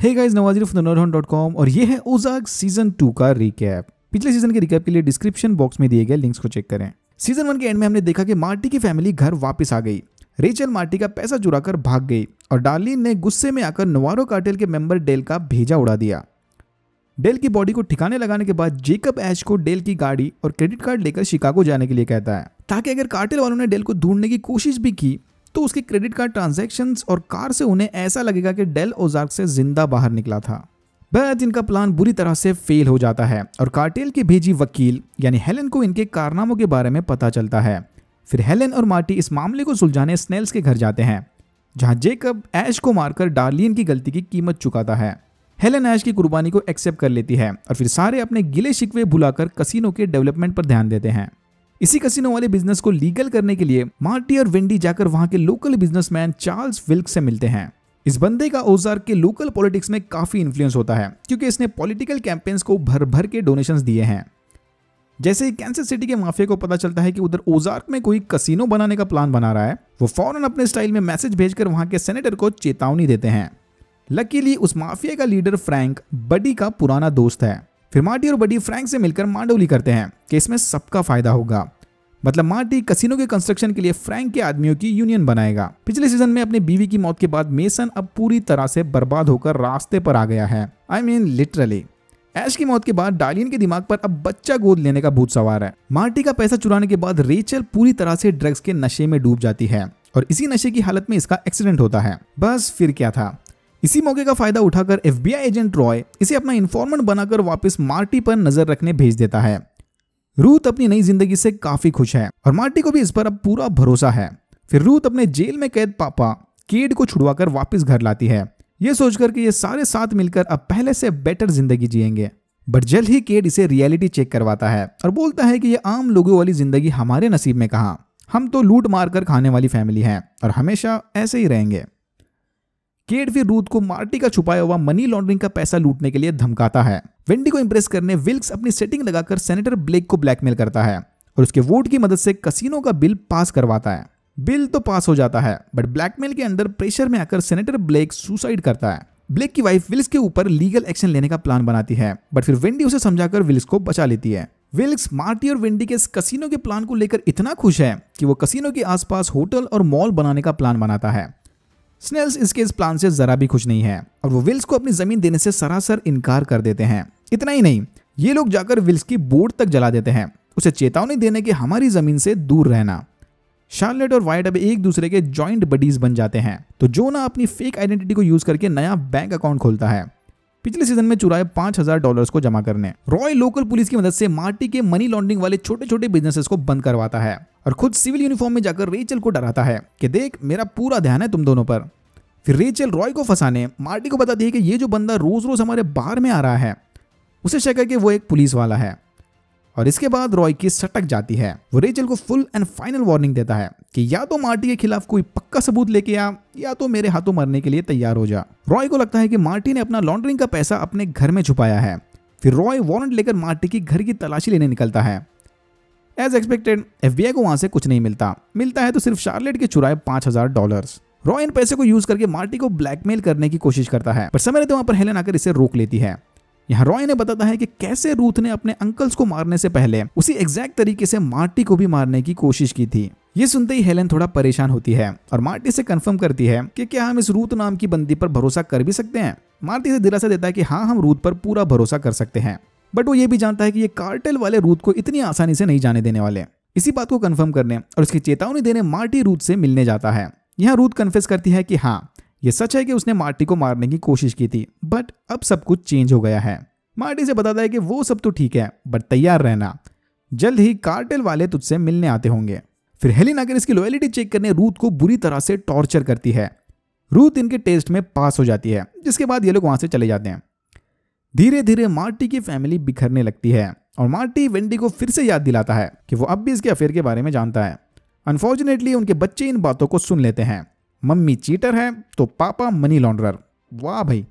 Hey guys, Nawazir from nerdhunt.com और ये है ओज़ार्क सीजन 2 का रिकैप। पिछले सीजन के रिकैप के लिए डिस्क्रिप्शन बॉक्स में दिए गए लिंक्स को चेक करें। सीजन 1 के एंड में हमने देखा कि मार्टी की फैमिली घर वापस आ गई। रेचल मार्टी का पैसा चुराकर भाग गई और डार्लिन ने गुस्से में आकर नवारो कार्टेल के मेंबर डेल का भेजा उड़ा दिया। डेल की बॉडी को ठिकाने लगाने के बाद जेकब ऐश को डेल की गाड़ी और क्रेडिट कार्ड लेकर शिकागो जाने के लिए कहता है, ताकि अगर कार्टेल वालों ने डेल को ढूंढने की कोशिश भी की तो उसके क्रेडिट कार्ड ट्रांजैक्शंस और कार से उन्हें ऐसा लगेगा कि डेल ओज़ार्क से जिंदा बाहर निकला था। बट इनका प्लान बुरी तरह से फेल हो जाता है और कार्टेल की भेजी वकील यानी हेलन को इनके कारनामों के बारे में पता चलता है। फिर हेलन और मार्टी इस मामले को सुलझाने स्नेल्स के घर जाते हैं, जहां जेकब ऐश को मारकर डार्लिन की गलती की कीमत चुकाता है। हेलन ऐश की कुर्बानी को एक्सेप्ट कर लेती है और फिर सारे अपने गिले शिकवे भुलाकर कसिनो के डेवलपमेंट पर ध्यान देते हैं। इसी कसिनो वाले बिजनेस को लीगल करने के लिए मार्टी और वेंडी जाकर वहां के लोकल बिजनेसमैन चार्ल्स विल्क से मिलते हैं। इस बंदे का ओज़ार्क के लोकल पॉलिटिक्स में काफी इन्फ्लुएंस होता है, क्योंकि इसने पॉलिटिकल कैंपेन्स को भर भर के डोनेशंस दिए हैं। जैसे ही कैंसस सिटी के माफिया को पता चलता है कि उधर ओज़ार्क में कोई कसिनो बनाने का प्लान बना रहा है, वो फौरन अपने स्टाइल में मैसेज भेजकर वहां के सेनेटर को चेतावनी देते हैं। लकीली उस माफिया का लीडर फ्रैंक बडी का पुराना दोस्त है। फिर मार्टी और बडी फ्रैंक से मिलकर मांडोली करते हैं कि इसमें सबका फायदा होगा। मतलब मार्टी कसिनो के कंस्ट्रक्शन के लिए फ्रैंक के आदमियों की यूनियन बनाएगा। पिछले सीजन में अपनी बीवी की मौत के बाद मेसन अब पूरी तरह से बर्बाद होकर रास्ते पर आ गया है। I mean literally. ऐश की मौत के बाद डार्लिन के दिमाग पर अब बच्चा गोद लेने का भूत सवार है। मार्टी का पैसा चुराने के बाद रेचल पूरी तरह से ड्रग्स के नशे में डूब जाती है और इसी नशे की हालत में इसका एक्सीडेंट होता है। बस फिर क्या था, इसी मौके का फायदा उठाकर FBI एजेंट रॉय इसे अपना इन्फॉर्मेंट बनाकर वापस मार्टी पर नजर रखने भेज देता है। रूथ अपनी नई जिंदगी से काफी खुश है और मार्टी को भी इस पर अब पूरा भरोसा है। फिर रूथ अपने जेल में कैद पापा केड को छुड़वाकर वापस घर लाती है, ये सोचकर कि ये सारे साथ मिलकर अब पहले से बेटर जिंदगी जिएंगे। बट जल्द ही केड इसे रियलिटी चेक करवाता है और बोलता है कि ये आम लोगों वाली जिंदगी हमारे नसीब में कहां, हम तो लूट मार कर खाने वाली फैमिली है और हमेशा ऐसे ही रहेंगे। केड फिर रूथ को मार्टी का छुपाया हुआ मनी लॉन्ड्रिंग का पैसा लूटने के लिए धमकाता है। वेंडी को इंप्रेस करने विल्क्स अपनी सेटिंग लगाकर सेनेटर ब्लेक को ब्लैकमेल करता है और उसके वोट की मदद से कसिनो का बिल पास करवाता है। बिल तो पास हो जाता है, बट ब्लैकमेल के अंदर प्रेशर में आकर सेनेटर ब्लेक सुसाइड करता है। ब्लेक की वाइफ विल्क्स के ऊपर लीगल एक्शन लेने का प्लान बनाती है, बट फिर वेंडी उसे समझाकर विल्क्स को बचा लेती है। विल्क्स मार्टी और वेंडी के इस कसिनो के प्लान को लेकर इतना खुश है कि वो कसिनो के आसपास होटल और मॉल बनाने का प्लान बनाता है। स्नेल्स इसके इस प्लान से जरा भी खुश नहीं है और वो विल्क्स को अपनी जमीन देने से सरासर इनकार कर देते हैं। इतना ही नहीं, ये लोग जाकर विल्क्स की बोर्ड तक जला देते हैं, उसे चेतावनी देने कि हमारी जमीन से दूर रहना। शार्लेट और वाइट अब एक दूसरे के जॉइंट बडीज बन जाते हैं, तो जोना अपनी फेक आइडेंटिटी को यूज करके नया बैंक अकाउंट खोलता है, पिछले सीजन में चुराए $5000 को जमा करने। रॉय लोकल पुलिस की मदद से मार्टी के मनी लॉन्ड्रिंग वाले छोटे छोटे बिजनेसेस को बंद करवाता है और खुद सिविल यूनिफॉर्म में जाकर रेचल को डराता है कि देख, मेरा पूरा ध्यान है तुम दोनों पर। फिर रेचल रॉय को फंसाने मार्टी को बताती है कि ये जो बंदा रोज रोज हमारे बार में आ रहा है, उसे शक है कि वो एक पुलिस वाला है। और इसके बाद रॉय की सटक जाती है। वो रेचल को फुल एंड फाइनल वार्निंग देता है कि या तो मार्टी के खिलाफ कोई पक्का सबूत लेके आ, या तो मेरे हाथों मरने के लिए तैयार हो जा। रॉय को लगता है कि मार्टी ने अपना लॉन्ड्रिंग का पैसा अपने घर में छुपाया है। फिर रॉय वारंट लेकर मार्टी की घर की तलाशी लेने निकलता है। एज एक्सपेक्टेड FBI को वहां से कुछ नहीं मिलता है तो सिर्फ शार्लेट के चुराए $5000। रॉय इन पैसे को यूज करके मार्टी को ब्लैकमेल करने की कोशिश करता है, पर समय रहते वहां पर हेलन आकर इसे रोक लेती है। यहाँ रॉय ने बताता है कि कैसे रूथ ने अपने अंकल्स को मारने से पहले उसी एग्जैक्ट तरीके से मार्टी को भी मारने की कोशिश की थी। ये सुनते ही हेलन थोड़ा परेशान होती है और मार्टी से कंफर्म करती है कि क्या हम इस रूथ नाम की बंदी पर भरोसा कर भी सकते हैं। मार्टी से दिलासा देता है कि हाँ, हम रूथ पर पूरा भरोसा कर सकते हैं, बट वो ये भी जानता है कि ये कार्टेल वाले रूथ को इतनी आसानी से नहीं जाने देने वाले। इसी बात को कंफर्म करने और उसकी चेतावनी देने मार्टी रूथ से मिलने जाता है। यहाँ रूथ कन्फेस करती है कि हाँ, ये सच है कि उसने मार्टी को मारने की कोशिश की थी, बट अब सब कुछ चेंज हो गया है। मार्टी से बताता है कि वो सब तो ठीक है, बट तैयार रहना, जल्द ही कार्टेल वाले तुझसे मिलने आते होंगे। फिर हेलेन आकर इसकी लॉयल्टी चेक करने रूथ को बुरी तरह से टॉर्चर करती है। रूथ इनके टेस्ट में पास हो जाती है, जिसके बाद ये लोग वहां से चले जाते हैं। धीरे धीरे मार्टी की फैमिली बिखरने लगती है और मार्टी वेंडी को फिर से याद दिलाता है कि वो अब भी इसके अफेयर के बारे में जानता है। अनफॉर्चुनेटली उनके बच्चे इन बातों को सुन लेते हैं। मम्मी चीटर है तो पापा मनी लॉन्ड्रर। वाह भाई।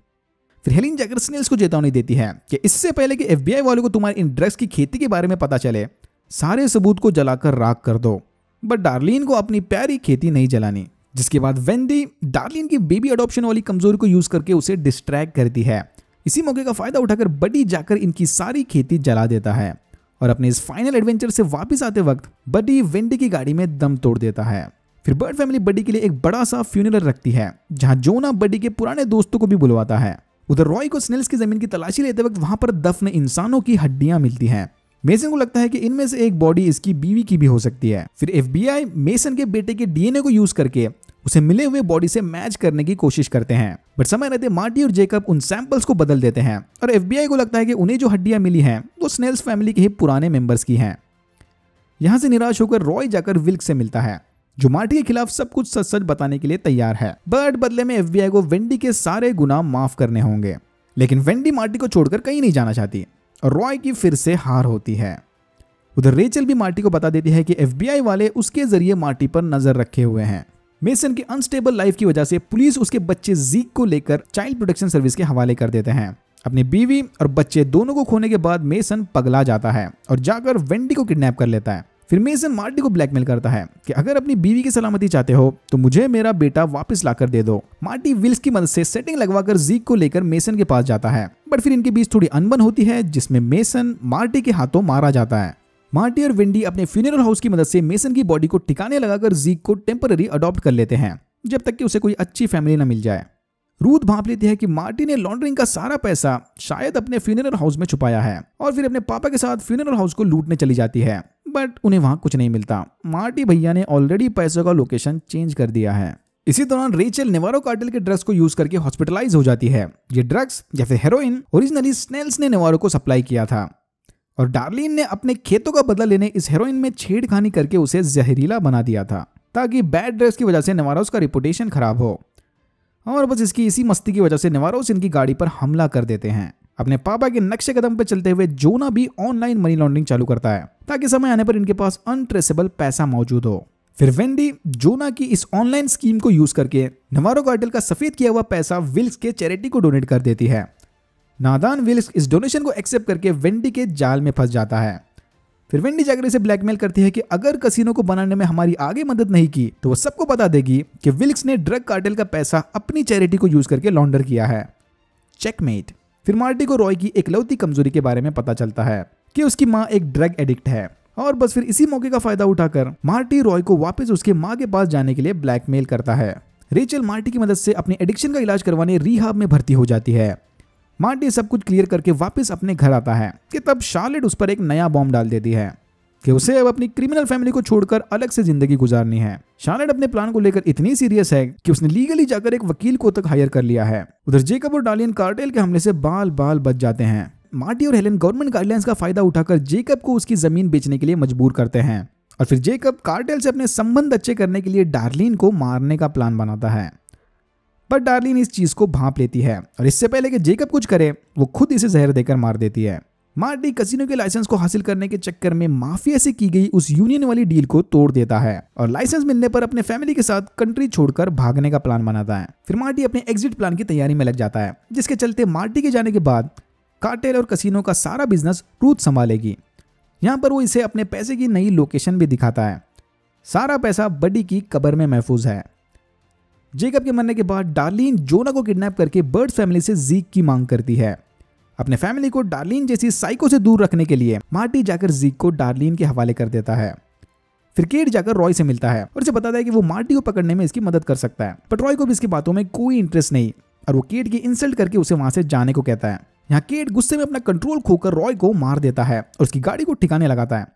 फिर हेलेन जाकर स्नेल्स को चेतावनी देती है कि इससे पहले कि FBI वालों को तुम्हारी इन ड्रग्स की खेती के बारे में पता चले, सारे सबूत को जलाकर राख कर दो। बट डार्लिन को अपनी प्यारी खेती नहीं जलानी। जिसके बाद वेंडी डार्लिन की बेबी अडॉप्शन वाली कमजोरी को यूज करके उसे डिस्ट्रैक्ट करती है। इसी मौके का फायदा उठाकर बडी जाकर इनकी सारी खेती जला देता है और अपने इस फाइनल एडवेंचर से वापस आते वक्त बडी वेंडी की गाड़ी में दम तोड़ देता है। फिर बर्ड फैमिली बडी के लिए एक बड़ा सा फ्यूनरल रखती है जहां जोना बडी के पुराने दोस्तों को भी बुलवाता है। उधर रॉय को स्नेल्स की जमीन की तलाशी लेते वक्त वहां पर दफन इंसानों की हड्डियां मिलती हैं। मेसन को लगता है कि इनमें से एक बॉडी इसकी बीवी की भी हो सकती है। फिर एफबीआई मेसन के बेटे के डीएनए को यूज करके उसे मिले हुए बॉडी से मैच करने की कोशिश करते हैं, बट समय रहते मार्टी और जेकब उन सैंपल्स को बदल देते हैं और एफबीआई को लगता है कि उन्हें जो हड्डियां मिली हैं वो स्नेल्स फैमिली के ही पुराने मेंबर्स की हैं। यहां से निराश होकर रॉय जाकर विल्क से मिलता है जो मार्टी के खिलाफ सब कुछ सच सच बताने के लिए तैयार है, बट बदले में एफबीआई को वेंडी के सारे गुनाह माफ करने होंगे। लेकिन वेंडी मार्टी को छोड़कर कहीं नहीं जाना चाहती और रॉय की फिर से हार होती है। उधर रेचल भी मार्टी को बता देती है कि एफबीआई वाले उसके जरिए मार्टी पर नजर रखे हुए हैं। मेसन की अनस्टेबल लाइफ की वजह से पुलिस उसके बच्चे जीक को लेकर चाइल्ड प्रोटेक्शन सर्विस के हवाले कर देते हैं। अपनी बीवी और बच्चे दोनों को खोने के बाद मेसन पगला जाता है और जाकर वेंडी को किडनैप कर लेता है। फिर मेसन मार्टी को ब्लैकमेल करता है कि अगर अपनी बीवी की सलामती चाहते हो तो मुझे मेरा बेटा वापस लाकर दे दो। मार्टी विल्स की मदद से सेटिंग लगवाकर जीक को लेकर मेसन के पास जाता है, बट फिर इनके बीच थोड़ी अनबन होती है जिसमें मेसन मार्टी के हाथों मारा जाता है। मार्टी और वेंडी अपने फ्यूनरल हाउस की मदद से मेसन की बॉडी को ठिकाने लगाकर जीक को टेम्पररी अडॉप्ट कर लेते हैं जब तक कि उसे कोई अच्छी फैमिली न मिल जाए। रूथ भांप लेती है कि मार्टी ने लॉन्ड्रिंग का सारा पैसा शायद अपने फ्यूनरल हाउस में छुपाया है और फिर अपने पापा के साथ फ्यूनरल हाउस को लूटने चली जाती है, बट उन्हें वहां कुछ नहीं मिलता। मार्टी भैया ने ऑलरेडी पैसों का लोकेशन चेंज कर दिया है। इसी दौरान रेचल नेवारो कार्टेल के ड्रग्स को यूज करके हॉस्पिटलाइज हो जाती है। ये ड्रग्स या फिर हेरोइन ओरिजिनली स्नेल्स ने नेवारो को सप्लाई किया था और डार्लिन ने अपने खेतों का बदला लेने इस हेरोइन में छेड़खानी करके उसे जहरीला बना दिया था ताकि बैड ड्रग्स की वजह से नेवारोस का रिपुटेशन खराब हो। और बस इसकी इसी मस्ती की वजह से नेवारोस इनकी गाड़ी पर हमला कर देते हैं। अपने पापा के नक्शे कदम पर चलते हुए जोना भी ऑनलाइन मनी लॉन्ड्रिंग चालू करता है ताकि समय आने पर इनके पास अनट्रेसेबल पैसा मौजूद हो। फिर वेंडी जोना की इस ऑनलाइन स्कीम को यूज करके नेवारो कार्टेल का सफेद किया हुआ पैसा विल्स के चैरिटी को डोनेट कर देती है। नादान विल्स इस डोनेशन को एक्सेप्ट करके वेंडी के जाल में फंस जाता है। फिर वेंडी जाकर इसे ब्लैकमेल करती है कि अगर कसिनो को बनाने में हमारी आगे मदद नहीं की तो वो सबको बता देगी कि विल्स ने ड्रग कार्टेल का पैसा अपनी चैरिटी को यूज करके लॉन्डर किया है। चेकमेट। फिर मार्टी को रॉय की इकलौती कमजोरी के बारे में पता चलता है कि उसकी माँ एक ड्रग एडिक्ट है और बस फिर इसी मौके का फायदा उठाकर मार्टी रॉय को वापस उसके माँ के पास जाने के लिए ब्लैकमेल करता है। रेचल मार्टी की मदद से अपनी एडिक्शन का इलाज करवाने रिहाब में भर्ती हो जाती है। मार्टी सब कुछ क्लियर करके वापस अपने घर आता है कि तब शार्लेट उस पर एक नया बॉम्ब डाल देती है कि उसे अब अपनी क्रिमिनल फैमिली को छोड़कर अलग से जिंदगी गुजारनी है। शार्लेट अपने प्लान को लेकर इतनी सीरियस है कि उसने लीगली जाकर एक वकील को तक हायर कर लिया है। उधर जेकब और डार्लिन कार्टेल के हमले से बाल बाल बच जाते हैं। मार्टी और हेलेन गवर्नमेंट गाइडलाइंस का फायदा उठाकर जेकब को उसकी जमीन बेचने के लिए मजबूर करते हैं और फिर जेकब कार्टेल से अपने संबंध अच्छे करने के लिए डार्लिन को मारने का प्लान बनाता है, पर डार्लिन इस चीज को भांप लेती है और इससे पहले कि जेकब कुछ करे वो खुद इसे जहर देकर मार देती है। मार्टी कसिनो के लाइसेंस को हासिल करने के चक्कर में माफिया से की गई उस यूनियन वाली डील को तोड़ देता है और लाइसेंस मिलने पर अपने फैमिली के साथ कंट्री छोड़कर भागने का प्लान बनाता है। फिर मार्टी अपने एग्जिट प्लान की तैयारी में लग जाता है जिसके चलते मार्टी के जाने के बाद कार्टेल और कसिनो का सारा बिजनेस रूथ संभालेगी। यहाँ पर वो इसे अपने पैसे की नई लोकेशन भी दिखाता है। सारा पैसा बडी की कब्र में महफूज है। जेकब के मरने के बाद डार्लिन जोना को किडनैप करके बर्ड फैमिली से जीक की मांग करती है। अपने फैमिली को डार्लिन जैसी साइको से दूर रखने के लिए मार्टी जाकर जीक को डार्लिन के हवाले कर देता है। फिर केट जाकर रॉय से मिलता है और उसे बताता है कि वो मार्टी को पकड़ने में इसकी मदद कर सकता है, बट रॉय को भी इसकी बातों में कोई इंटरेस्ट नहीं और वो केट की इंसल्ट करके उसे वहां से जाने को कहता है। यहाँ केट गुस्से में अपना कंट्रोल खोकर रॉय को मार देता है और उसकी गाड़ी को ठिकाने लगाता है,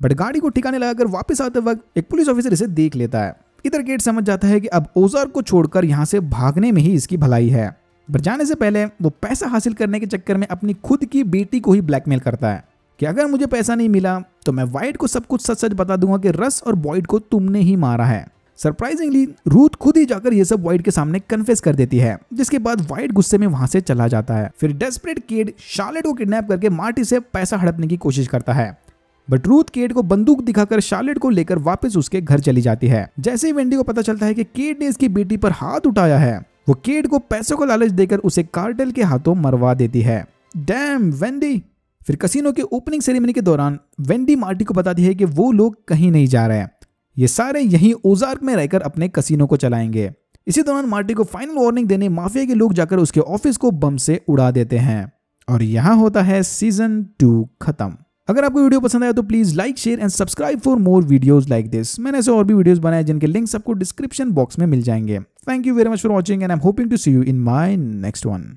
बट गाड़ी को ठिकाने लगाकर वापस आते वक्त एक पुलिस ऑफिसर इसे देख लेता है। इधर केट समझ जाता है कि अब ओजार्क को छोड़कर यहाँ से भागने में ही इसकी भलाई है, पर जाने से पहले वो पैसा हासिल करने के चक्कर में अपनी खुद की बेटी को ही ब्लैकमेल करता है कि अगर मुझे पैसा नहीं मिला तो मैं वाइट को सब कुछ सच सच बता दूंगा कि रस और बॉयड को तुमने ही मारा है। सरप्राइजिंगली रूथ खुद ही जाकर ये सब वाइट के सामने कन्फेस कर देती है, जिसके बाद वाइट गुस्से में वहां से चला जाता है। फिर डेस्परेट केट शार्लेट को किडनैप करके मार्टी से पैसा हड़पने की कोशिश करता है, बट रूथ केट को बंदूक दिखाकर शार्लेट को लेकर वापस उसके घर चली जाती है। जैसे ही वेंडी को पता चलता है कि केट ने इसकी बेटी पर हाथ उठाया है, वो केट को पैसों का लालच देकर उसे कार्टेल के हाथों मरवा देती है। Dam Wendy. फिर कसिनो के ओपनिंग सेरेमनी के दौरान वेंडी मार्टी को बताती है कि वो लोग कहीं नहीं जा रहे हैं, ये सारे यहीं ओजार्क में रहकर अपने कसिनो को चलाएंगे। इसी दौरान मार्टी को फाइनल वार्निंग देने माफिया के लोग जाकर उसके ऑफिस को बम से उड़ा देते हैं और यहाँ होता है सीजन 2 खत्म। अगर आपको वीडियो पसंद आया तो please like, share and subscribe for more videos like this. मैंने ऐसे और भी वीडियोस बनाए जिनके लिंक्स आपको डिस्क्रिप्शन बॉक्स में मिल जाएंगे। Thank you very much for watching and I am hoping to see you in my next one.